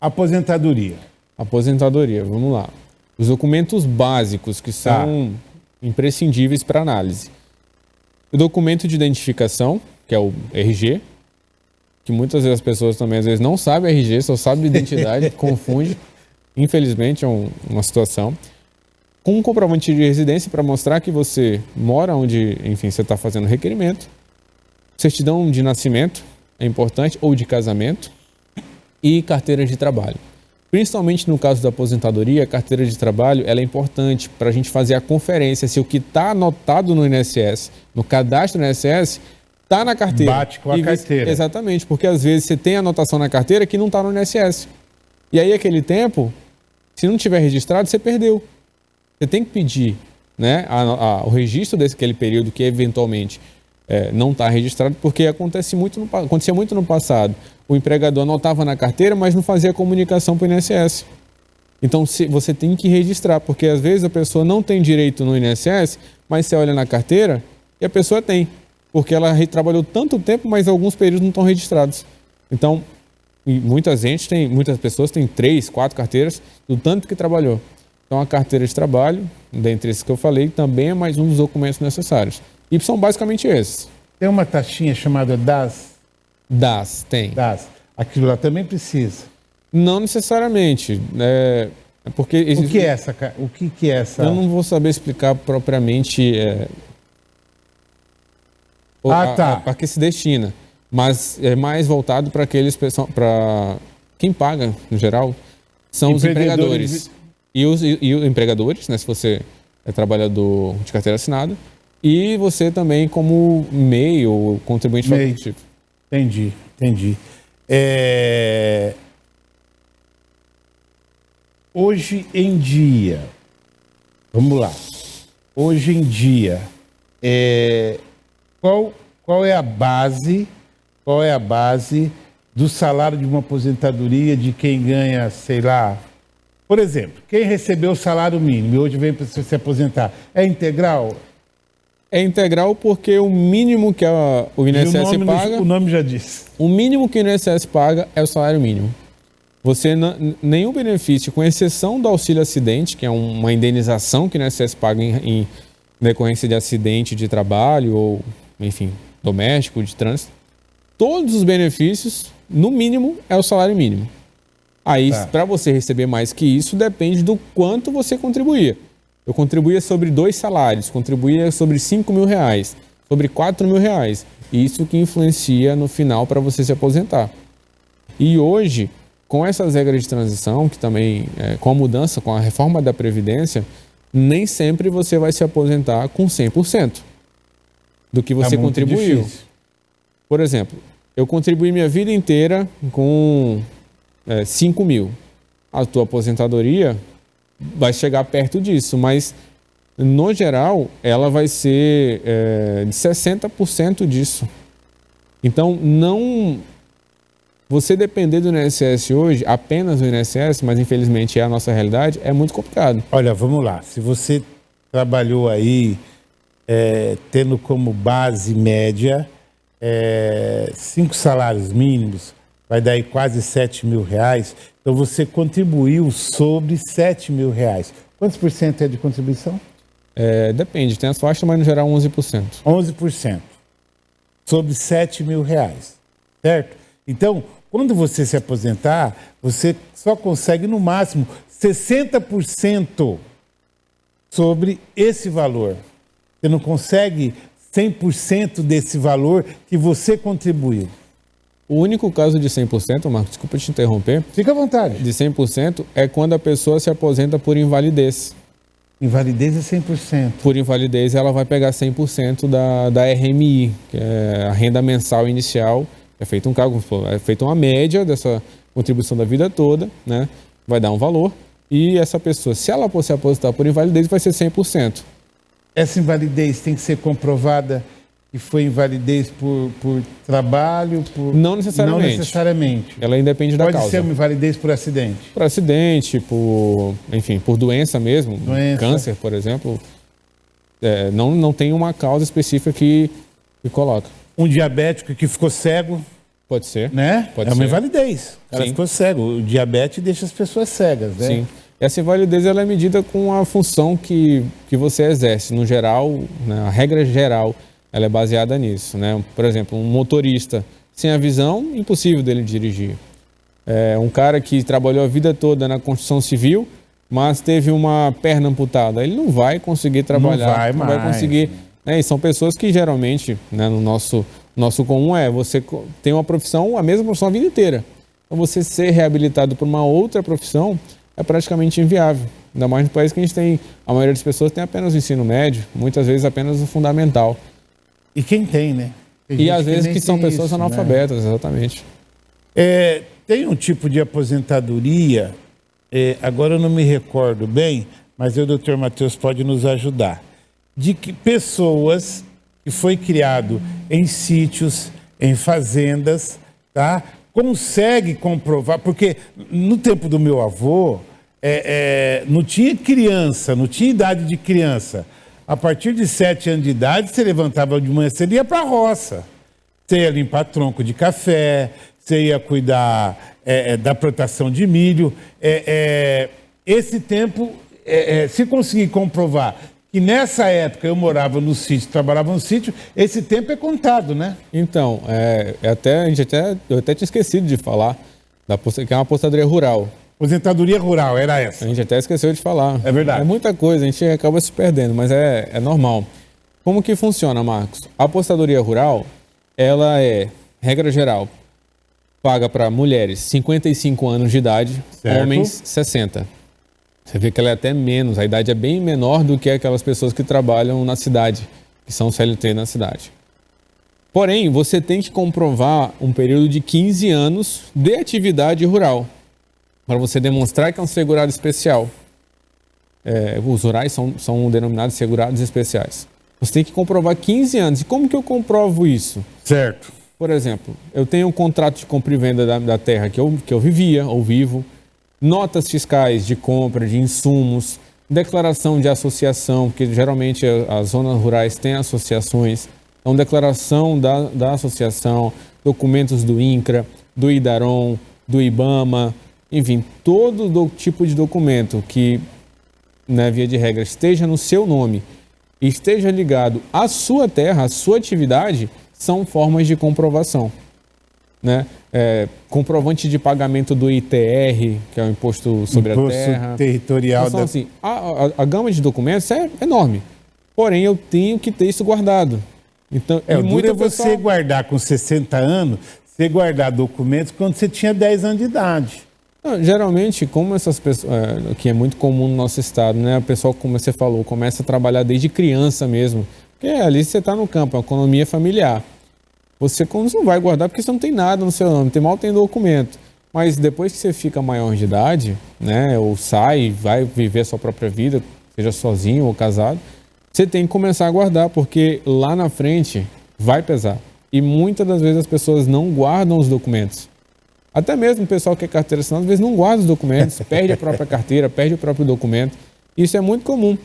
[SPEAKER 1] Aposentadoria.
[SPEAKER 2] Aposentadoria, vamos lá. Os documentos básicos que são imprescindíveis para análise. O documento de identificação, que é o RG, que muitas vezes as pessoas também às vezes não sabem RG, só sabem identidade, confunde. Infelizmente é uma situação. Com um comprovante de residência para mostrar que você mora onde, você está fazendo requerimento. Certidão de nascimento é importante, ou de casamento. E carteira de trabalho. Principalmente no caso da aposentadoria, a carteira de trabalho ela é importante para a gente fazer a conferência se o que está anotado no INSS, no cadastro do INSS, está na carteira.
[SPEAKER 1] Bate com a carteira.
[SPEAKER 2] Exatamente, porque às vezes você tem anotação na carteira que não está no INSS. E aí aquele tempo, se não tiver registrado, você perdeu. Você tem que pedir, né, o registro daquele período que eventualmente não está registrado, porque acontecia muito no passado. O empregador anotava na carteira, mas não fazia comunicação para o INSS. Então você tem que registrar, porque às vezes a pessoa não tem direito no INSS, mas você olha na carteira e a pessoa tem, porque ela trabalhou tanto tempo, mas alguns períodos não estão registrados. Então, muitas pessoas têm 3, 4 carteiras do tanto que trabalhou. Então, a carteira de trabalho, dentre esses que eu falei, também é mais um dos documentos necessários. E são basicamente esses.
[SPEAKER 1] Tem uma taxinha chamada DAS?
[SPEAKER 2] DAS, tem.
[SPEAKER 1] DAS. Aquilo lá também precisa?
[SPEAKER 2] Não necessariamente. Porque
[SPEAKER 1] o que é essa?
[SPEAKER 2] Eu não vou saber explicar propriamente para que se destina. Mas é mais voltado para para quem paga, no geral, são os empregadores. E os empregadores, né, se você é trabalhador de carteira assinada, e você também como MEI ou contribuinte facultativo.
[SPEAKER 1] Entendi. Hoje em dia, vamos lá. Hoje em dia, qual é a base do salário de uma aposentadoria de quem ganha, sei lá. Por exemplo, quem recebeu o salário mínimo e hoje vem para se aposentar, é integral?
[SPEAKER 2] É integral porque o mínimo que o INSS paga...
[SPEAKER 1] O nome já diz.
[SPEAKER 2] O mínimo que o INSS paga é o salário mínimo. Nenhum benefício, com exceção do auxílio acidente, que é uma indenização que o INSS paga em decorrência de acidente de trabalho ou, doméstico, de trânsito, todos os benefícios, no mínimo, é o salário mínimo. Aí, para você receber mais que isso, depende do quanto você contribuía. Eu contribuía sobre 2 salários, contribuía sobre R$5.000, sobre R$4.000. Isso que influencia no final para você se aposentar. E hoje, com essas regras de transição, que também, com a mudança, com a reforma da Previdência, nem sempre você vai se aposentar com 100% do que você contribuiu.
[SPEAKER 1] Difícil.
[SPEAKER 2] Por exemplo, eu contribuí minha vida inteira com 5.000. A tua aposentadoria vai chegar perto disso, mas no geral ela vai ser de 60% disso. Então você depender do INSS hoje, apenas do INSS, mas infelizmente é a nossa realidade, é muito complicado.
[SPEAKER 1] Olha, vamos lá. Se você trabalhou aí tendo como base média 5 salários mínimos, vai dar aí quase R$7.000. Então você contribuiu sobre R$7.000. Quantos por cento é de contribuição?
[SPEAKER 2] Depende, tem as faixas, mas no geral 11%.
[SPEAKER 1] 11%. Sobre R$7.000, certo? Então, quando você se aposentar, você só consegue no máximo 60% sobre esse valor. Você não consegue 100% desse valor que você contribuiu.
[SPEAKER 2] O único caso de 100%, Marcos, desculpa te interromper.
[SPEAKER 1] Fica à vontade.
[SPEAKER 2] De 100% é quando a pessoa se aposenta por invalidez.
[SPEAKER 1] Invalidez é 100%.
[SPEAKER 2] Por invalidez, ela vai pegar 100% da RMI, que é a renda mensal inicial. É feito um cálculo, é feita uma média dessa contribuição da vida toda, né? Vai dar um valor. E essa pessoa, se ela for se aposentar por invalidez, vai ser 100%.
[SPEAKER 1] Essa invalidez tem que ser comprovada que foi invalidez por trabalho?
[SPEAKER 2] Não necessariamente.
[SPEAKER 1] Não necessariamente.
[SPEAKER 2] Ela independe da causa.
[SPEAKER 1] Pode ser uma invalidez por acidente?
[SPEAKER 2] Por acidente, por doença mesmo.
[SPEAKER 1] Doença.
[SPEAKER 2] Câncer, por exemplo. Não tem uma causa específica que coloca.
[SPEAKER 1] Um diabético que ficou cego?
[SPEAKER 2] Pode ser.
[SPEAKER 1] Né?
[SPEAKER 2] Pode
[SPEAKER 1] uma
[SPEAKER 2] ser.
[SPEAKER 1] Invalidez. O cara ficou cego. O diabetes deixa as pessoas cegas, né?
[SPEAKER 2] Sim. Essa invalidez ela é medida com a função que você exerce. No geral, né, a regra geral, ela é baseada nisso, né? Por exemplo, um motorista sem a visão, impossível dele dirigir. Um cara que trabalhou a vida toda na construção civil, mas teve uma perna amputada, ele não vai conseguir trabalhar, não vai conseguir. E são pessoas que geralmente, né, no nosso comum você tem uma profissão, a mesma profissão a vida inteira. Então você ser reabilitado por uma outra profissão é praticamente inviável. Ainda mais no país que a gente tem, a maioria das pessoas tem apenas o ensino médio, muitas vezes apenas o fundamental.
[SPEAKER 1] E quem tem, né?
[SPEAKER 2] E às vezes que são pessoas analfabetas, né? Exatamente.
[SPEAKER 1] Tem um tipo de aposentadoria, agora eu não me recordo bem, mas o Dr. Matheus pode nos ajudar, de que pessoas que foi criado em sítios, em fazendas, tá? Consegue comprovar, porque no tempo do meu avô, não tinha criança, não tinha idade de criança. A partir de 7 anos de idade, você levantava de manhã, você ia para a roça. Você ia limpar tronco de café, você ia cuidar da plantação de milho. Esse tempo, se conseguir comprovar que nessa época eu morava no sítio, trabalhava no sítio, esse tempo é contado, né?
[SPEAKER 2] Então, eu até tinha esquecido de falar, que é uma aposentadoria rural.
[SPEAKER 1] Aposentadoria rural, era essa.
[SPEAKER 2] A gente até esqueceu de falar.
[SPEAKER 1] É verdade.
[SPEAKER 2] É muita coisa, a gente acaba se perdendo, mas é normal. Como que funciona, Marcos? A aposentadoria rural, ela é, regra geral, paga para mulheres 55 anos de idade, certo. Homens 60. Você vê que ela é até menos, a idade é bem menor do que aquelas pessoas que trabalham na cidade, que são CLT na cidade. Porém, você tem que comprovar um período de 15 anos de atividade rural, para você demonstrar que é um segurado especial. Os rurais são denominados segurados especiais. Você tem que comprovar 15 anos. E como que eu comprovo isso?
[SPEAKER 1] Certo.
[SPEAKER 2] Por exemplo, eu tenho um contrato de compra e venda da terra que eu vivia ou vivo, notas fiscais de compra de insumos, declaração de associação, porque geralmente as zonas rurais têm associações, então declaração da associação, documentos do INCRA, do IDARON, do IBAMA, enfim, todo tipo de documento que, na via de regra, esteja no seu nome e esteja ligado à sua terra, à sua atividade, são formas de comprovação, né? Comprovante de pagamento do ITR, que é o Imposto sobre a Terra.
[SPEAKER 1] Imposto territorial.
[SPEAKER 2] Então, assim, a gama de documentos é enorme, porém eu tenho que ter isso guardado. Então,
[SPEAKER 1] você guardar com 60 anos, você guardar documentos quando você tinha 10 anos de idade.
[SPEAKER 2] Geralmente, como essas pessoas, que é muito comum no nosso estado, né? O pessoal, como você falou, começa a trabalhar desde criança mesmo. Porque ali você está no campo, é uma economia familiar. Você não vai guardar porque você não tem nada no seu nome, mal tem documento. Mas depois que você fica maior de idade, né? Ou sai, vai viver a sua própria vida, seja sozinho ou casado, você tem que começar a guardar, porque lá na frente vai pesar. E muitas das vezes as pessoas não guardam os documentos. Até mesmo o pessoal que é carteira assinada, às vezes não guarda os documentos, perde a própria carteira, perde o próprio documento. Isso é muito comum.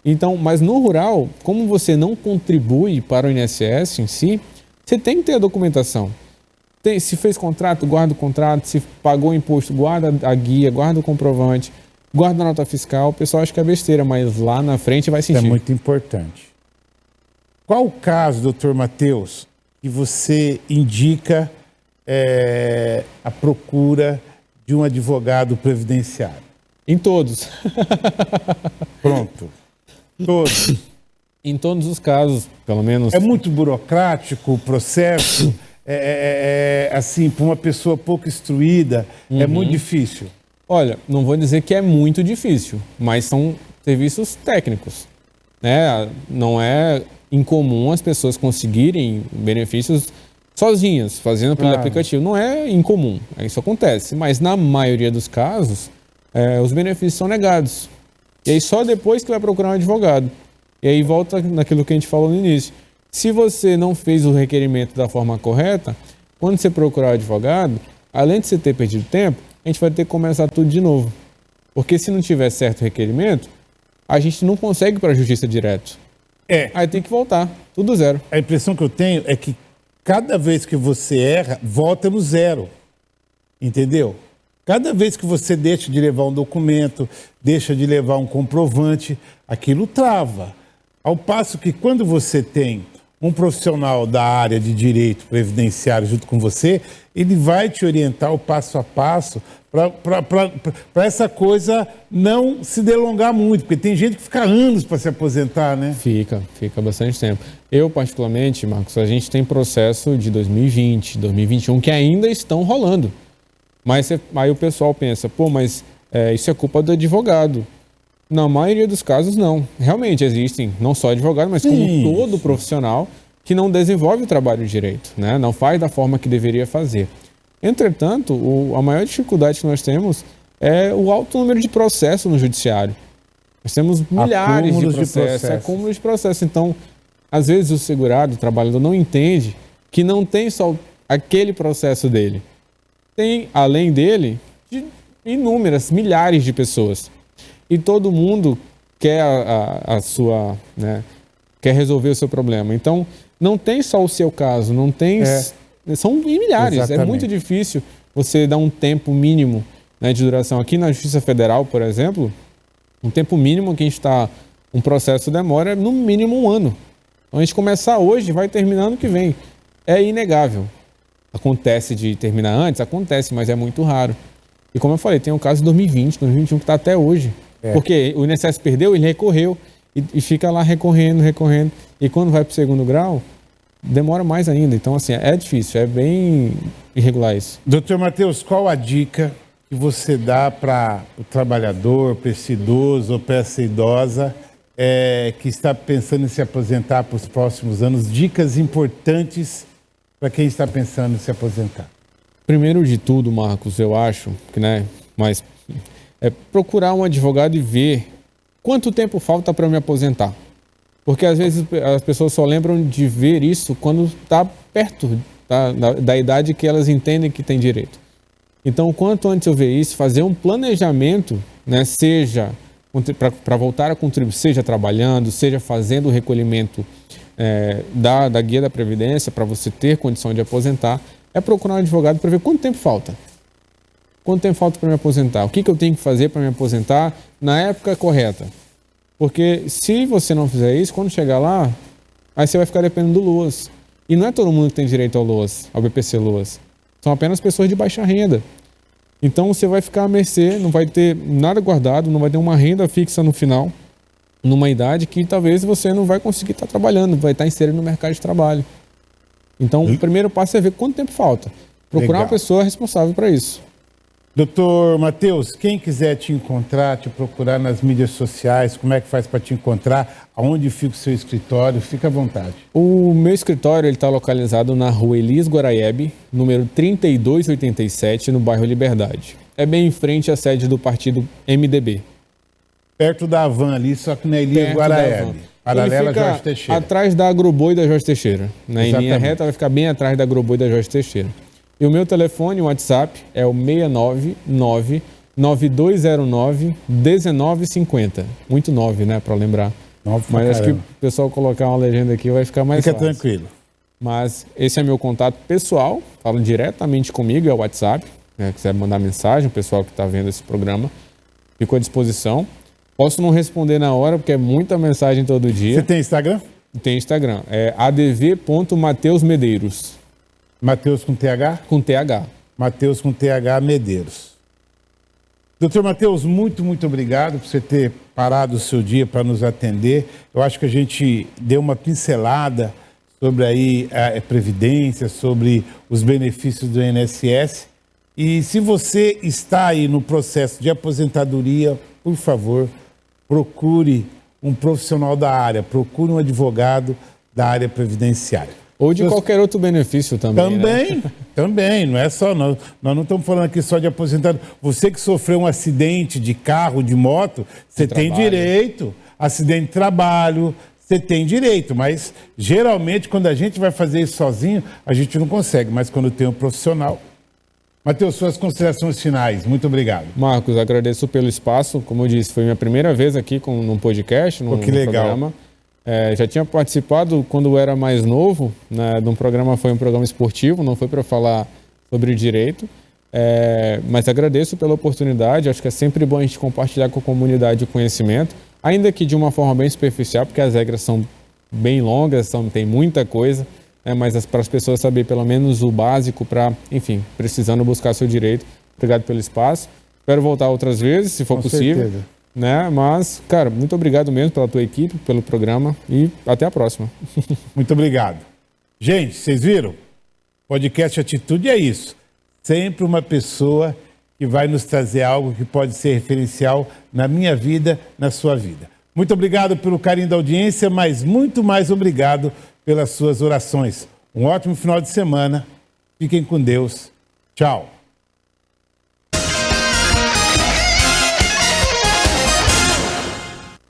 [SPEAKER 2] Então, mas no rural, como você não contribui para o INSS em si, você tem que ter a documentação. Se fez contrato, guarda o contrato. Se pagou imposto, guarda a guia, guarda o comprovante, guarda a nota fiscal. O pessoal acha que é besteira, mas lá na frente vai sentir.
[SPEAKER 1] É muito importante. Qual o caso, doutor Matheus, que você indica a procura de um advogado previdenciário?
[SPEAKER 2] Em todos.
[SPEAKER 1] Pronto. Todos.
[SPEAKER 2] Em todos os casos, pelo menos.
[SPEAKER 1] É muito burocrático o processo? Assim, para uma pessoa pouco instruída, é muito difícil?
[SPEAKER 2] Olha, não vou dizer que é muito difícil, mas são serviços técnicos, né? Não é incomum as pessoas conseguirem benefícios sozinhas, fazendo pelo aplicativo. Não é incomum, isso acontece. Mas na maioria dos casos, os benefícios são negados. E aí só depois que vai procurar um advogado. E aí volta naquilo que a gente falou no início. Se você não fez o requerimento da forma correta, quando você procurar o advogado, além de você ter perdido tempo, a gente vai ter que começar tudo de novo. Porque se não tiver certo requerimento, a gente não consegue ir para a justiça direto. Aí tem que voltar, tudo zero.
[SPEAKER 1] A impressão que eu tenho é que cada vez que você erra, volta no zero. Entendeu? Cada vez que você deixa de levar um documento, deixa de levar um comprovante, aquilo trava. Ao passo que quando você tem um profissional da área de direito previdenciário junto com você, ele vai te orientar o passo a passo para essa coisa não se delongar muito, porque tem gente que fica anos para se aposentar, né?
[SPEAKER 2] Fica bastante tempo. Eu, particularmente, Marcos, a gente tem processo de 2020, 2021 que ainda estão rolando. Mas aí o pessoal pensa, mas isso é culpa do advogado. Na maioria dos casos, não. Realmente existem, não só advogados, mas como todo profissional que não desenvolve o trabalho de direito, né? Não faz da forma que deveria fazer. Entretanto, a maior dificuldade que nós temos é o alto número de processos no judiciário. Nós temos milhares de processos, acúmulo de processos. Então, às vezes o segurado, o trabalhador, não entende que não tem só aquele processo dele. Tem, além dele, inúmeras, milhares de pessoas. E todo mundo quer quer resolver o seu problema. Então, não tem só o seu caso, não tem... São milhares. Exatamente. É muito difícil você dar um tempo mínimo, né, de duração. Aqui na Justiça Federal, por exemplo, um tempo mínimo que a gente está... Um processo demora no mínimo 1 ano. Então, a gente começar hoje, vai terminar ano que vem. É inegável. Acontece de terminar antes? Acontece, mas é muito raro. E como eu falei, tem um caso de 2020, 2021 que está até hoje. Porque o INSS perdeu, ele recorreu e fica lá recorrendo. E quando vai para o segundo grau, demora mais ainda. Então, assim, é difícil, é bem irregular isso.
[SPEAKER 1] Doutor Matheus, qual a dica que você dá para o trabalhador, para esse idoso ou para essa idosa que está pensando em se aposentar para os próximos anos? Dicas importantes para quem está pensando em se aposentar.
[SPEAKER 2] Primeiro de tudo, Marcos, eu acho que, mas é procurar um advogado e ver quanto tempo falta para eu me aposentar. Porque às vezes as pessoas só lembram de ver isso quando está perto da idade que elas entendem que tem direito. Então, quanto antes eu ver isso, fazer um planejamento, né, seja para voltar a contribuir, seja trabalhando, seja fazendo o recolhimento da guia da Previdência para você ter condição de aposentar, é procurar um advogado para ver quanto tempo falta. Quanto tempo falta para me aposentar? O que eu tenho que fazer para me aposentar na época correta? Porque se você não fizer isso, quando chegar lá, aí você vai ficar dependendo do LOAS. E não é todo mundo que tem direito ao LOAS, ao BPC LOAS. São apenas pessoas de baixa renda. Então você vai ficar à mercê, não vai ter nada guardado, não vai ter uma renda fixa no final, numa idade que talvez você não vai conseguir estar trabalhando, vai estar inserido no mercado de trabalho. Então o primeiro passo é ver quanto tempo falta. Procurar uma pessoa responsável para isso.
[SPEAKER 1] Doutor Matheus, quem quiser te encontrar, te procurar nas mídias sociais, como é que faz para te encontrar? Aonde fica o seu escritório? Fica à vontade.
[SPEAKER 2] O meu escritório está localizado na rua Elis Guaraiebe, número 3287, no bairro Liberdade. É bem em frente à sede do partido MDB.
[SPEAKER 1] Perto da Havan ali, só que na Elis Guaraiebe. Paralela Jorge Teixeira.
[SPEAKER 2] Atrás da Agroboi da Jorge Teixeira. Em linha reta vai ficar bem atrás da Agroboi da Jorge Teixeira. E o meu telefone, o WhatsApp, é o 699-9209-1950. Muito 9, né, para lembrar.
[SPEAKER 1] Nova pra
[SPEAKER 2] Mas acho que
[SPEAKER 1] caramba.
[SPEAKER 2] o pessoal colocar uma legenda aqui vai ficar mais
[SPEAKER 1] Fica
[SPEAKER 2] fácil.
[SPEAKER 1] tranquilo.
[SPEAKER 2] Mas esse é meu contato pessoal, falo diretamente comigo, é o WhatsApp. Né? Quiser mandar mensagem, o pessoal que está vendo esse programa, fico à disposição. Posso não responder na hora, porque é muita mensagem todo dia.
[SPEAKER 1] Você tem Instagram?
[SPEAKER 2] Tem Instagram, é adv.mateusmedeiros.
[SPEAKER 1] Mateus com TH?
[SPEAKER 2] Com TH.
[SPEAKER 1] Mateus com TH Medeiros. Doutor Mateus, muito, muito obrigado por você ter parado o seu dia para nos atender. Eu acho que a gente deu uma pincelada sobre aí a Previdência, sobre os benefícios do INSS. E se você está aí no processo de aposentadoria, por favor, procure um profissional da área, procure um advogado da área previdenciária.
[SPEAKER 2] Ou de qualquer outro benefício também.
[SPEAKER 1] Também,
[SPEAKER 2] né?
[SPEAKER 1] também, não é só nós não estamos falando aqui só de aposentado. Você que sofreu um acidente de carro, de moto, você tem direito. Acidente de trabalho, você tem direito. Mas geralmente quando a gente vai fazer isso sozinho, a gente não consegue. Mas quando tem um profissional. Mateus, suas considerações finais. Muito obrigado.
[SPEAKER 2] Marcos, agradeço pelo espaço. Como eu disse, foi minha primeira vez aqui num podcast, num
[SPEAKER 1] que legal.
[SPEAKER 2] programa. Já tinha participado quando eu era mais novo, né, de um programa, foi um programa esportivo, não foi para falar sobre direito, mas agradeço pela oportunidade. Acho que é sempre bom a gente compartilhar com a comunidade o conhecimento, ainda que de uma forma bem superficial, porque as regras são bem longas, tem muita coisa, mas para as pessoas saberem pelo menos o básico para, enfim, precisando buscar seu direito. Obrigado pelo espaço. Espero voltar outras vezes, se for
[SPEAKER 1] Com
[SPEAKER 2] possível.
[SPEAKER 1] certeza.
[SPEAKER 2] Né? Mas, cara, muito obrigado mesmo pela tua equipe, pelo programa e até a próxima.
[SPEAKER 1] Muito obrigado. Gente, vocês viram? Podcast Atitude é isso. Sempre uma pessoa que vai nos trazer algo que pode ser referencial na minha vida, na sua vida. Muito obrigado pelo carinho da audiência, mas muito mais obrigado pelas suas orações. Um ótimo final de semana. Fiquem com Deus. Tchau.